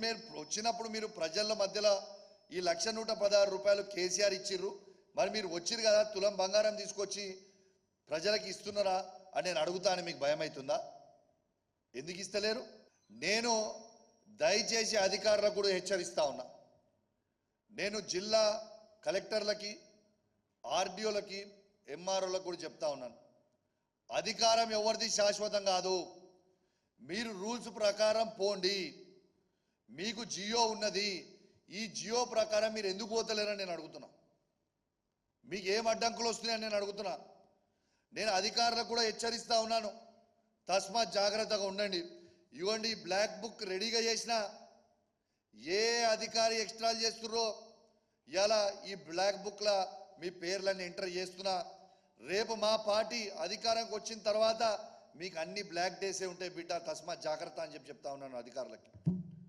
మీరు వచ్చినప్పుడు మీరు ప్రజల మధ్యలో ఈ 1,116 రూపాయలు కేసీఆర్ ఇచ్చిర్రు, మరి మీరు వచ్చిరు కదా తులం బంగారం తీసుకొచ్చి ప్రజలకు ఇస్తున్నారా అని నేను అడుగుతాను. మీకు భయం అవుతుందా? ఎందుకు ఇస్తలేరు? నేను దయచేసి అధికారులకు కూడా హెచ్చరిస్తా ఉన్నా. నేను జిల్లా కలెక్టర్లకి, ఆర్డీఓలకి, ఎంఆర్ఓలకు కూడా చెప్తా ఉన్నాను, అధికారం ఎవరిది శాశ్వతం కాదు. మీరు రూల్స్ ప్రకారం పోండి. మీకు జియో ఉన్నది, ఈ జియో ప్రకారం మీరు ఎందుకు పోతలేరని నేను అడుగుతున్నా. మీకు ఏం అడ్డంకులు వస్తున్నాయని నేను అడుగుతున్నా. నేను అధికారులకు కూడా హెచ్చరిస్తా ఉన్నాను, తస్మాత్ జాగ్రత్తగా ఉండండి. ఇవ్వండి, బ్లాక్ బుక్ రెడీగా చేసిన ఏ అధికారి ఎక్స్ట్రాలు చేస్తుర్రో ఇలా ఈ బ్లాక్ బుక్లో మీ పేర్లన్నీ ఎంటర్ చేస్తున్నా. రేపు మా పార్టీ అధికారంకి వచ్చిన తర్వాత మీకు అన్ని బ్లాక్ డేసే ఉంటాయి బిడ్డ, తస్మాత్ జాగ్రత్త అని చెప్తా ఉన్నాను అధికారులకి.